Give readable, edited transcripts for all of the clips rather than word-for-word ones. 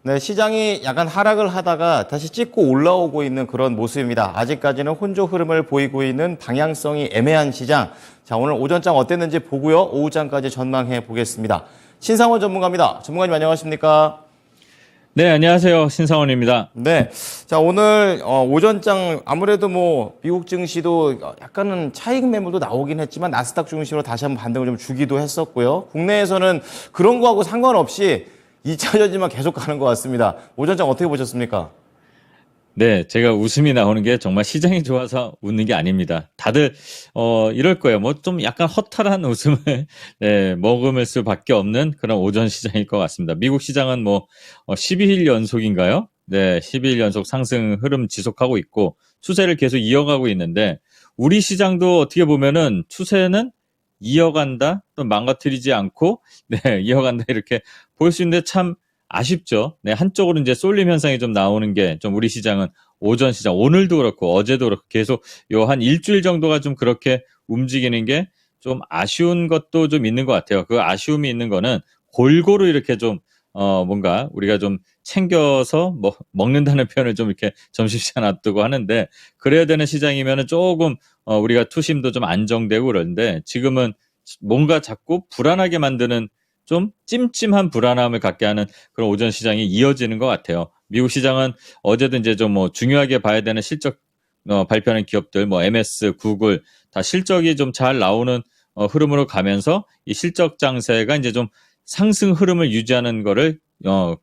네, 시장이 약간 하락을 하다가 다시 찍고 올라오고 있는 그런 모습입니다. 아직까지는 혼조 흐름을 보이고 있는 방향성이 애매한 시장. 자, 오늘 오전장 어땠는지 보고요. 오후장까지 전망해 보겠습니다. 신상원 전문가입니다. 전문가님 안녕하십니까? 네, 안녕하세요. 신상원입니다. 네. 자, 오늘 오전장 아무래도 뭐 미국 증시도 약간은 차익 매물도 나오긴 했지만 나스닥 중심으로 다시 한번 반등을 좀 주기도 했었고요. 국내에서는 그런 거하고 상관없이 2차 전지만 계속 가는 것 같습니다. 오전장 어떻게 보셨습니까? 네, 제가 웃음이 나오는 게 정말 시장이 좋아서 웃는 게 아닙니다. 다들 이럴 거예요. 뭐 좀 약간 허탈한 웃음을 네, 머금을 수밖에 없는 그런 오전 시장일 것 같습니다. 미국 시장은 뭐 12일 연속인가요? 네, 12일 연속 상승 흐름 지속하고 있고 추세를 계속 이어가고 있는데 우리 시장도 어떻게 보면은 추세는 이어간다, 또 망가뜨리지 않고 네, 이어간다 이렇게 볼 수 있는데 참 아쉽죠. 네, 한쪽으로 이제 쏠림 현상이 좀 나오는 게 좀 우리 시장은 오전 시장, 오늘도 그렇고 어제도 그렇고 계속 요 한 일주일 정도가 좀 그렇게 움직이는 게 좀 아쉬운 것도 좀 있는 것 같아요. 그 아쉬움이 있는 거는 골고루 이렇게 좀, 뭔가 우리가 좀 챙겨서 먹는다는 표현을 좀 이렇게 점심시간 앞두고 하는데 그래야 되는 시장이면은 조금, 우리가 투심도 좀 안정되고 그러는데 지금은 뭔가 자꾸 불안하게 만드는 좀 찜찜한 불안함을 갖게 하는 그런 오전 시장이 이어지는 것 같아요. 미국 시장은 어제도 이제 좀 뭐 중요하게 봐야 되는 실적 발표하는 기업들, 뭐 MS, 구글 다 실적이 좀 잘 나오는 흐름으로 가면서 이 실적 장세가 이제 좀 상승 흐름을 유지하는 거를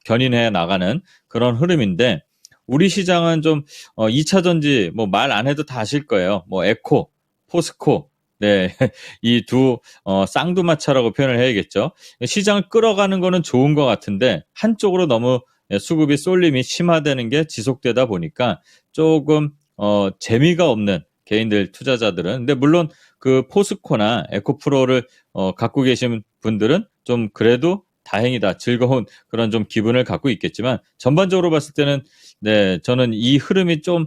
견인해 나가는 그런 흐름인데 우리 시장은 좀 2차 전지 뭐 말 안 해도 다 아실 거예요. 뭐 에코, 포스코 네, 이 두 쌍두마차라고 표현을 해야겠죠. 시장을 끌어가는 거는 좋은 것 같은데 한쪽으로 너무 수급이 쏠림이 심화되는 게 지속되다 보니까 조금 재미가 없는 개인들 투자자들은 근데 물론 그 포스코나 에코프로를 갖고 계신 분들은 좀 그래도 다행이다 즐거운 그런 좀 기분을 갖고 있겠지만 전반적으로 봤을 때는 네 저는 이 흐름이 좀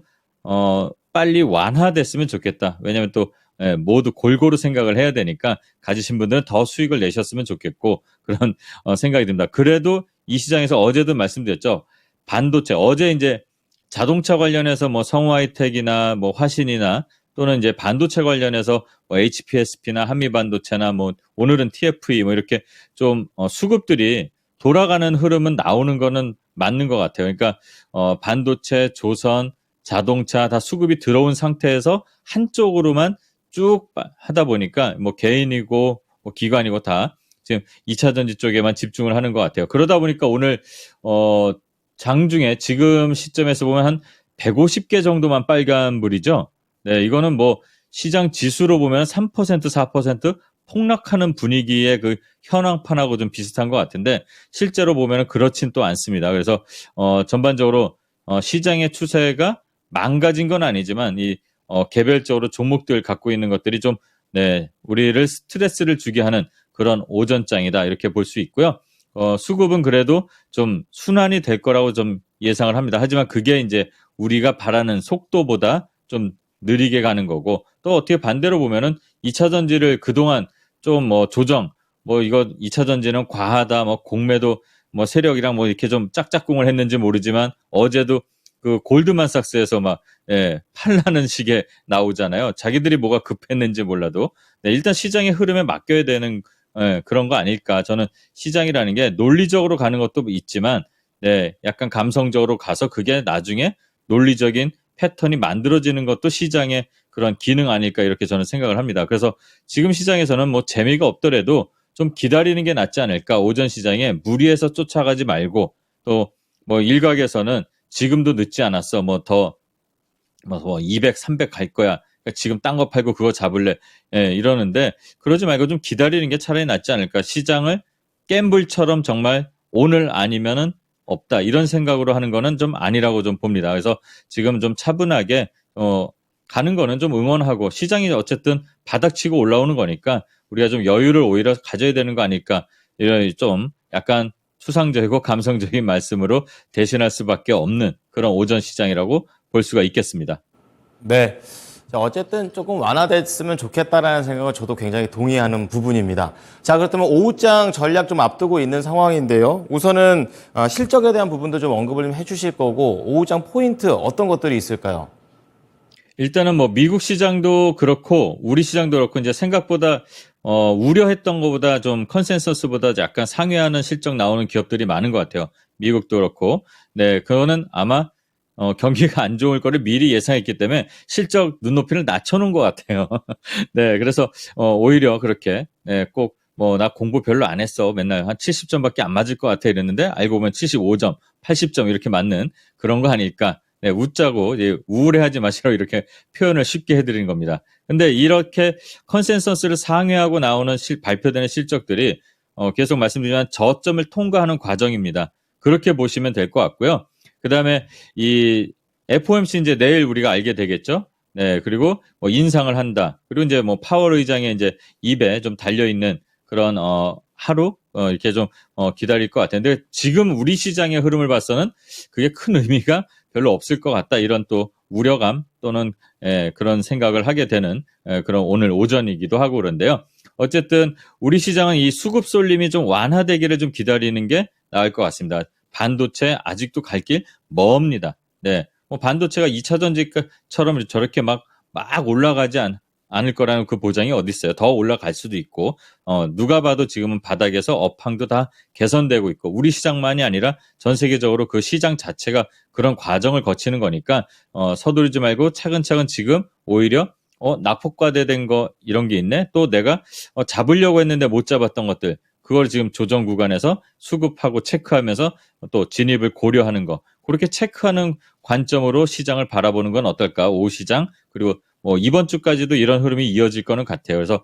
빨리 완화됐으면 좋겠다. 왜냐하면 또 모두 골고루 생각을 해야 되니까 가지신 분들은 더 수익을 내셨으면 좋겠고 그런 생각이 듭니다. 그래도 이 시장에서 어제도 말씀드렸죠. 반도체 어제 이제 자동차 관련해서 뭐 성화이텍이나 뭐 화신이나 또는 이제 반도체 관련해서 뭐 HPSP나 한미반도체나 뭐 오늘은 TFE 뭐 이렇게 좀 수급들이 돌아가는 흐름은 나오는 거는 맞는 것 같아요. 그러니까 반도체, 조선, 자동차 다 수급이 들어온 상태에서 한쪽으로만 쭉 하다 보니까 뭐 개인이고 뭐 기관이고 다 지금 2차 전지 쪽에만 집중을 하는 것 같아요. 그러다 보니까 오늘 장중에 지금 시점에서 보면 한 150개 정도만 빨간불이죠. 네, 이거는 뭐 시장 지수로 보면 3%, 4% 폭락하는 분위기의 그 현황판하고 좀 비슷한 것 같은데 실제로 보면 그렇진 또 않습니다. 그래서 전반적으로 시장의 추세가 망가진 건 아니지만 이 개별적으로 종목들 갖고 있는 것들이 좀 네, 우리를 스트레스를 주게 하는 그런 오전장이다 이렇게 볼 수 있고요. 수급은 그래도 좀 순환이 될 거라고 좀 예상을 합니다. 하지만 그게 이제 우리가 바라는 속도보다 좀 느리게 가는 거고 또 어떻게 반대로 보면은 2차 전지를 그동안 좀 뭐 조정 뭐 이거 2차 전지는 과하다 뭐 공매도 뭐 세력이랑 뭐 이렇게 좀 짝짝꿍을 했는지 모르지만 어제도 그 골드만삭스에서 막 팔라는 식의 나오잖아요. 자기들이 뭐가 급했는지 몰라도 네, 일단 시장의 흐름에 맡겨야 되는 그런 거 아닐까. 저는 시장이라는 게 논리적으로 가는 것도 있지만 네, 약간 감성적으로 가서 그게 나중에 논리적인 패턴이 만들어지는 것도 시장의 그런 기능 아닐까 이렇게 저는 생각을 합니다. 그래서 지금 시장에서는 뭐 재미가 없더라도 좀 기다리는 게 낫지 않을까. 오전 시장에 무리해서 쫓아가지 말고 또 뭐 일각에서는 지금도 늦지 않았어. 뭐 200, 300 갈 거야. 그러니까 지금 딴 거 팔고 그거 잡을래. 이러는데 그러지 말고 좀 기다리는 게 차라리 낫지 않을까. 시장을 갬블처럼 정말 오늘 아니면은 없다. 이런 생각으로 하는 거는 좀 아니라고 좀 봅니다. 그래서 지금 좀 차분하게 가는 거는 좀 응원하고 시장이 어쨌든 바닥치고 올라오는 거니까 우리가 좀 여유를 오히려 가져야 되는 거 아닐까. 이런 좀 약간 추상적이고 감성적인 말씀으로 대신할 수밖에 없는 그런 오전 시장이라고 볼 수가 있겠습니다. 네. 자, 어쨌든 조금 완화됐으면 좋겠다라는 생각을 저도 굉장히 동의하는 부분입니다. 자, 그렇다면 오후장 전략 좀 앞두고 있는 상황인데요. 우선은 실적에 대한 부분도 좀 언급을 좀 해주실 거고, 오후장 포인트 어떤 것들이 있을까요? 일단은 뭐 미국 시장도 그렇고 우리 시장도 그렇고 이제 생각보다 우려했던 것보다 좀 컨센서스보다 약간 상회하는 실적 나오는 기업들이 많은 것 같아요. 미국도 그렇고. 네, 그거는 아마 경기가 안 좋을 거를 미리 예상했기 때문에 실적 눈높이를 낮춰놓은 것 같아요. 네, 그래서 오히려 그렇게 네, 꼭 뭐 나 공부 별로 안 했어. 맨날 한 70점밖에 안 맞을 것 같아 이랬는데 알고 보면 75점, 80점 이렇게 맞는 그런 거 아닐까. 네, 웃자고 이제 우울해하지 마시라고 이렇게 표현을 쉽게 해드리는 겁니다. 근데 이렇게 컨센서스를 상회하고 나오는 발표되는 실적들이 계속 말씀드리지만 저점을 통과하는 과정입니다. 그렇게 보시면 될 것 같고요. 그 다음에 이 FOMC 이제 내일 우리가 알게 되겠죠. 네, 그리고 뭐 인상을 한다. 그리고 이제 뭐 파월 의장의 이제 입에 좀 달려 있는 그런 하루 이렇게 좀 기다릴 것 같아요. 근데 지금 우리 시장의 흐름을 봐서는 그게 큰 의미가 별로 없을 것 같다. 이런 또 우려감 또는 그런 생각을 하게 되는 그런 오늘 오전이기도 하고 그런데요. 어쨌든 우리 시장은 이 수급 쏠림이 좀 완화되기를 좀 기다리는 게 나을 것 같습니다. 반도체 아직도 갈 길 멉니다. 네. 뭐 반도체가 2차 전지처럼 저렇게 막 올라가지 않을 거라는 그 보장이 어디 있어요. 더 올라갈 수도 있고, 누가 봐도 지금은 바닥에서 업황도 다 개선되고 있고, 우리 시장만이 아니라 전 세계적으로 그 시장 자체가 그런 과정을 거치는 거니까, 서두르지 말고 차근차근 지금 오히려 낙폭과대된 거 이런 게 있네. 또 내가 잡으려고 했는데 못 잡았던 것들. 그걸 지금 조정 구간에서 수급하고 체크하면서 또 진입을 고려하는 거. 그렇게 체크하는 관점으로 시장을 바라보는 건 어떨까? 오후 시장 그리고 뭐 이번 주까지도 이런 흐름이 이어질 거는 같아요. 그래서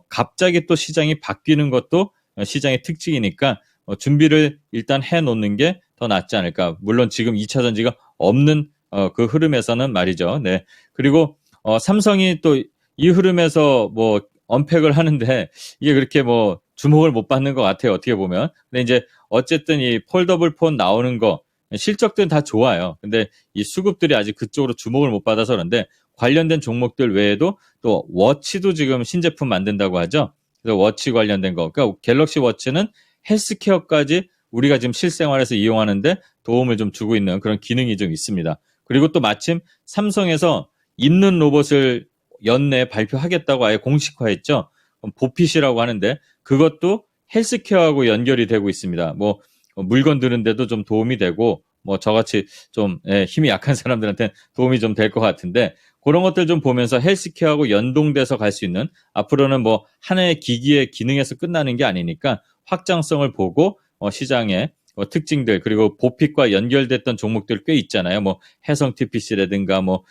갑자기 또 시장이 바뀌는 것도 시장의 특징이니까 준비를 일단 해 놓는 게 더 낫지 않을까. 물론 지금 2차 전지가 없는 그 흐름에서는 말이죠. 네. 그리고 삼성이 또 이 흐름에서 뭐 언팩을 하는데 이게 그렇게 뭐 주목을 못 받는 것 같아요. 어떻게 보면. 근데 이제 어쨌든 이 폴더블 폰 나오는 거 실적들은 다 좋아요. 근데 이 수급들이 아직 그쪽으로 주목을 못 받아서 그런데 관련된 종목들 외에도 또 워치도 지금 신제품 만든다고 하죠. 그래서 워치 관련된 거. 그러니까 갤럭시 워치는 헬스케어까지 우리가 지금 실생활에서 이용하는데 도움을 좀 주고 있는 그런 기능이 좀 있습니다. 그리고 또 마침 삼성에서 입는 로봇을 연내에 발표하겠다고 아예 공식화했죠. 보핏이라고 하는데 그것도 헬스케어하고 연결이 되고 있습니다. 뭐 물건 드는데도 좀 도움이 되고 뭐 저같이 좀 힘이 약한 사람들한테 도움이 좀 될 것 같은데 그런 것들 좀 보면서 헬스케어하고 연동돼서 갈 수 있는 앞으로는 뭐 하나의 기기의 기능에서 끝나는 게 아니니까 확장성을 보고 시장의 특징들 그리고 보핏과 연결됐던 종목들 꽤 있잖아요. 뭐 해성 TPC라든가 뭐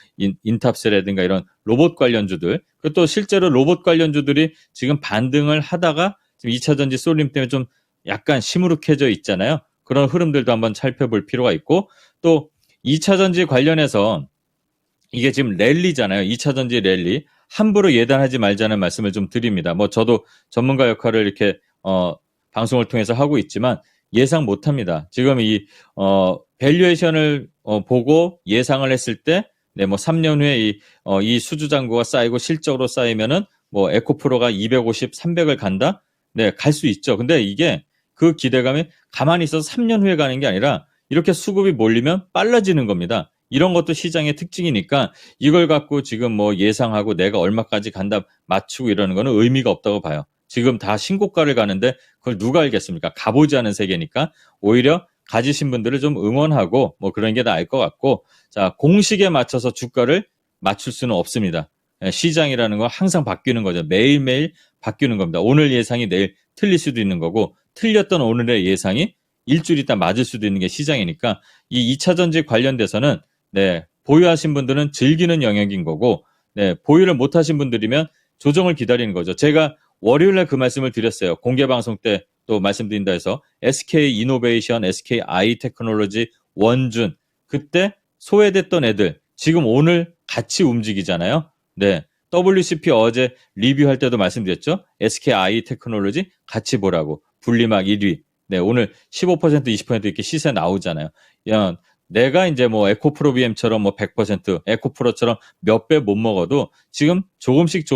인탑스라든가 이런 로봇 관련주들 그리고 또 실제로 로봇 관련주들이 지금 반등을 하다가 지금 2차 전지 쏠림 때문에 좀 약간 시무룩해져 있잖아요. 그런 흐름들도 한번 살펴볼 필요가 있고 또 2차 전지 관련해서 이게 지금 랠리잖아요. 2차 전지 랠리. 함부로 예단하지 말자는 말씀을 좀 드립니다. 뭐 저도 전문가 역할을 이렇게 방송을 통해서 하고 있지만 예상 못 합니다. 지금 이 밸류에이션을 보고 예상을 했을 때 네, 뭐 3년 후에 이 수주 잔고가 쌓이고 실적으로 쌓이면은 뭐 에코프로가 250, 300을 간다? 네, 갈 수 있죠. 근데 이게 그 기대감이 가만히 있어서 3년 후에 가는 게 아니라 이렇게 수급이 몰리면 빨라지는 겁니다. 이런 것도 시장의 특징이니까 이걸 갖고 지금 뭐 예상하고 내가 얼마까지 간다 맞추고 이러는 거는 의미가 없다고 봐요. 지금 다 신고가를 가는데 그걸 누가 알겠습니까? 가보지 않은 세계니까 오히려 가지신 분들을 좀 응원하고 뭐 그런 게 나을 것 같고 자 공식에 맞춰서 주가를 맞출 수는 없습니다. 시장이라는 건 항상 바뀌는 거죠. 매일매일 바뀌는 겁니다. 오늘 예상이 내일 틀릴 수도 있는 거고 틀렸던 오늘의 예상이 일주일 있다 맞을 수도 있는 게 시장이니까 이 2차 전지 관련돼서는 네, 보유하신 분들은 즐기는 영역인 거고 네, 보유를 못 하신 분들이면 조정을 기다리는 거죠. 제가 월요일에 그 말씀을 드렸어요. 공개 방송 때 또 말씀드린다 해서 SK 이노베이션, SK 아이 테크놀로지, 원준 그때 소외됐던 애들 지금 오늘 같이 움직이잖아요. 네. WCP 어제 리뷰할 때도 말씀드렸죠. SK 아이 테크놀로지 같이 보라고. 분리막 1위. 네, 오늘 15% 20% 이렇게 시세 나오잖아요. 내가 이제 뭐 에코프로 BM처럼 뭐 100%, 에코프로처럼 몇 배 못 먹어도 지금 조금씩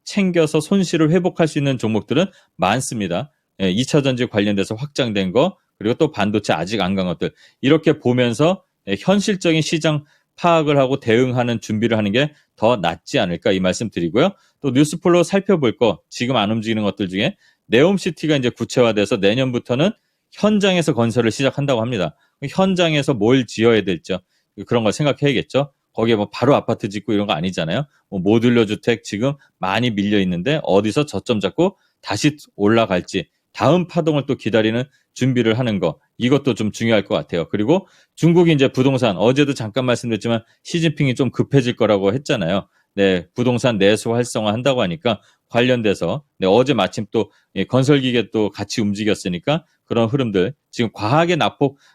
챙겨서 손실을 회복할 수 있는 종목들은 많습니다. 2차 전지 관련돼서 확장된 거, 그리고 또 반도체 아직 안 간 것들. 이렇게 보면서 현실적인 시장 파악을 하고 대응하는 준비를 하는 게 더 낫지 않을까 이 말씀 드리고요. 또 뉴스폴로 살펴볼 거, 지금 안 움직이는 것들 중에 네옴시티가 이제 구체화돼서 내년부터는 현장에서 건설을 시작한다고 합니다. 현장에서 뭘 지어야 될죠. 그런 걸 생각해야겠죠. 거기에 뭐 바로 아파트 짓고 이런 거 아니잖아요. 뭐 모듈러 주택 지금 많이 밀려 있는데 어디서 저점 잡고 다시 올라갈지 다음 파동을 또 기다리는 준비를 하는 거, 이것도 좀 중요할 것 같아요. 그리고 중국이 이제 부동산, 어제도 잠깐 말씀드렸지만 시진핑이 좀 급해질 거라고 했잖아요. 네, 부동산 내수 활성화 한다고 하니까 관련돼서 어제 마침 또 건설기계 또 같이 움직였으니까 그런 흐름들, 지금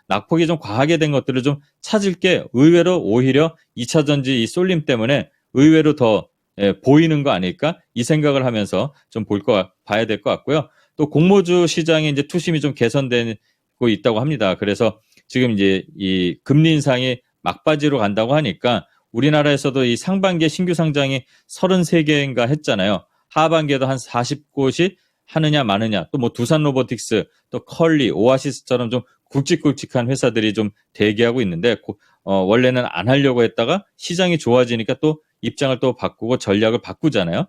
낙폭이 좀 과하게 된 것들을 좀 찾을 게 의외로 오히려 2차 전지 이 쏠림 때문에 의외로 더 보이는 거 아닐까? 이 생각을 하면서 좀 봐야 될 것 같고요. 또 공모주 시장에 이제 투심이 좀 개선되고 있다고 합니다. 그래서 지금 이제 이 금리 인상이 막바지로 간다고 하니까 우리나라에서도 이 상반기에 신규 상장이 33개인가 했잖아요. 하반기에도 한 40곳이 하느냐 마느냐, 또 뭐 두산 로보틱스, 또 컬리, 오아시스처럼 좀 굵직굵직한 회사들이 좀 대기하고 있는데 원래는 안 하려고 했다가 시장이 좋아지니까 또 입장을 또 바꾸고 전략을 바꾸잖아요.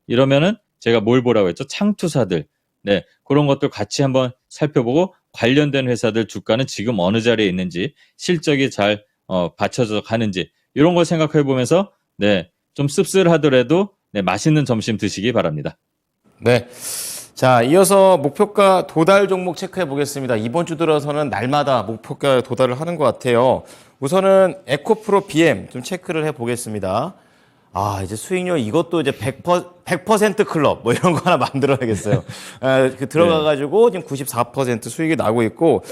이러면은 제가 뭘 보라고 했죠? 창투사들. 네, 그런 것들 같이 한번 살펴보고 관련된 회사들 주가는 지금 어느 자리에 있는지, 실적이 잘 받쳐져 가는지 이런 걸 생각해 보면서 좀 씁쓸하더라도 맛있는 점심 드시기 바랍니다. 네. 자, 이어서 목표가 도달 종목 체크해 보겠습니다. 이번 주 들어서는 날마다 목표가 도달을 하는 것 같아요. 우선은 에코프로 BM 좀 체크를 해 보겠습니다. 아, 이제 수익률 이것도 이제 100% 클럽 뭐 이런 거 하나 만들어야겠어요. 들어가가지고 지금 94% 수익이 나고 있고,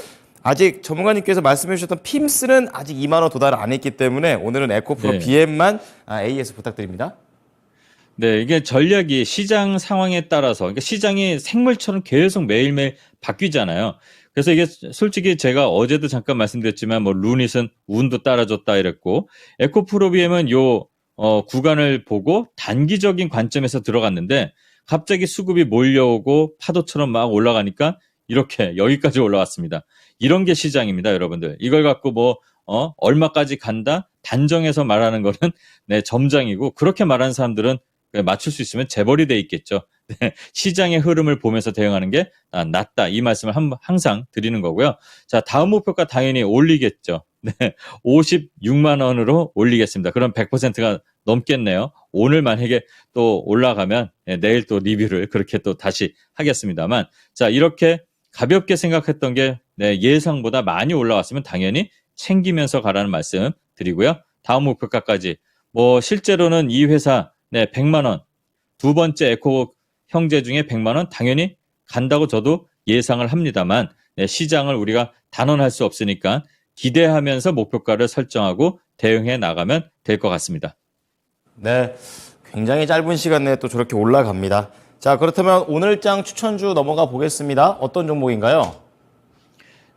아직 전문가님께서 말씀해 주셨던 핌스는 아직 2만 원 도달을 안 했기 때문에 오늘은 에코프로 BM만 AS 부탁드립니다. 네, 이게 전략이 시장 상황에 따라서, 그러니까 시장이 생물처럼 계속 매일매일 바뀌잖아요. 그래서 이게 솔직히 제가 어제도 잠깐 말씀드렸지만 뭐 루닛은 운도 따라줬다 이랬고, 에코프로비엠은 구간을 보고 단기적인 관점에서 들어갔는데 갑자기 수급이 몰려오고 파도처럼 막 올라가니까 이렇게 여기까지 올라왔습니다. 이런 게 시장입니다, 여러분들. 이걸 갖고 뭐 얼마까지 간다? 단정해서 말하는 거는 점장이고, 그렇게 말하는 사람들은 맞출 수 있으면 재벌이 돼 있겠죠. 시장의 흐름을 보면서 대응하는 게 낫다. 이 말씀을 항상 드리는 거고요. 자, 다음 목표가 당연히 올리겠죠. 56만 원으로 올리겠습니다. 그럼 100%가 넘겠네요. 오늘 만약에 또 올라가면 내일 또 리뷰를 그렇게 또 다시 하겠습니다만, 자, 이렇게 가볍게 생각했던 게 예상보다 많이 올라왔으면 당연히 챙기면서 가라는 말씀 드리고요. 다음 목표가까지 뭐 실제로는 이 회사 100만 원, 두 번째 에코 형제 중에 100만 원 당연히 간다고 저도 예상을 합니다만, 시장을 우리가 단언할 수 없으니까 기대하면서 목표가를 설정하고 대응해 나가면 될 것 같습니다. 네, 굉장히 짧은 시간 내에 또 저렇게 올라갑니다. 자, 그렇다면 오늘장 추천주 넘어가 보겠습니다. 어떤 종목인가요?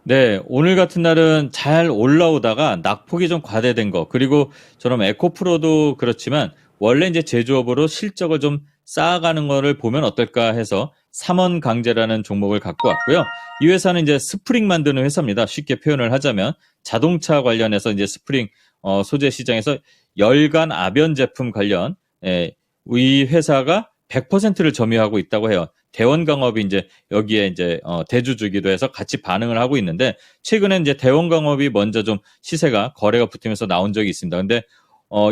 네, 오늘 같은 날은 잘 올라오다가 낙폭이 좀 과대된 거, 그리고 저런 에코프로도 그렇지만 원래 이제 제조업으로 실적을 좀 쌓아가는 거를 보면 어떨까 해서 삼원강제라는 종목을 갖고 왔고요. 이 회사는 이제 스프링 만드는 회사입니다. 쉽게 표현을 하자면 자동차 관련해서 이제 스프링 소재 시장에서 열간 아변 제품 관련 이 회사가 100%를 점유하고 있다고 해요. 대원강업이 이제 여기에 이제 대주주기도 해서 같이 반응을 하고 있는데, 최근에 이제 대원강업이 먼저 좀 시세가 거래가 붙으면서 나온 적이 있습니다. 근데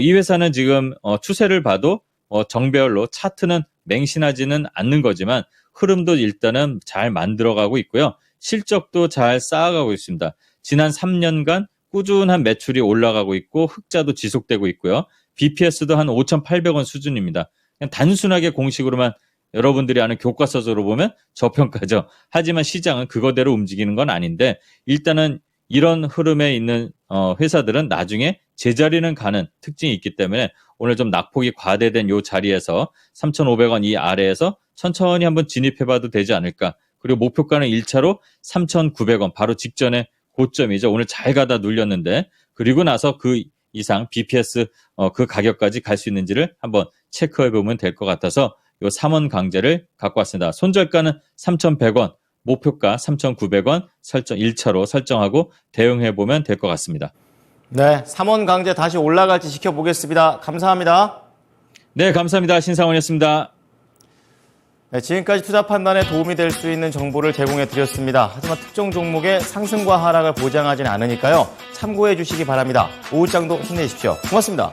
이 회사는 지금 추세를 봐도 정배열로 차트는 맹신하지는 않는 거지만 흐름도 일단은 잘 만들어가고 있고요. 실적도 잘 쌓아가고 있습니다. 지난 3년간 꾸준한 매출이 올라가고 있고 흑자도 지속되고 있고요. BPS도 한 5,800원 수준입니다. 그냥 단순하게 공식으로만 여러분들이 아는 교과서적으로 보면 저평가죠. 하지만 시장은 그거대로 움직이는 건 아닌데, 일단은 이런 흐름에 있는 회사들은 나중에 제자리는 가는 특징이 있기 때문에 오늘 좀 낙폭이 과대된 이 자리에서 3,500원 이 아래에서 천천히 한번 진입해봐도 되지 않을까. 그리고 목표가는 1차로 3,900원 바로 직전에 고점이죠. 오늘 잘 가다 눌렸는데 그리고 나서 그 이상 BPS 그 가격까지 갈 수 있는지를 한번 체크해 보면 될 것 같아서 요 3원 강제를 갖고 왔습니다. 손절가는 3,100원, 목표가 3,900원 설정 1차로 설정하고 대응해 보면 될 것 같습니다. 네, 3원 강제 다시 올라갈지 지켜보겠습니다. 감사합니다. 네, 감사합니다. 신상원이었습니다. 네, 지금까지 투자 판단에 도움이 될 수 있는 정보를 제공해 드렸습니다. 하지만 특정 종목의 상승과 하락을 보장하지는 않으니까요. 참고해 주시기 바랍니다. 오후장도 힘내십시오. 고맙습니다.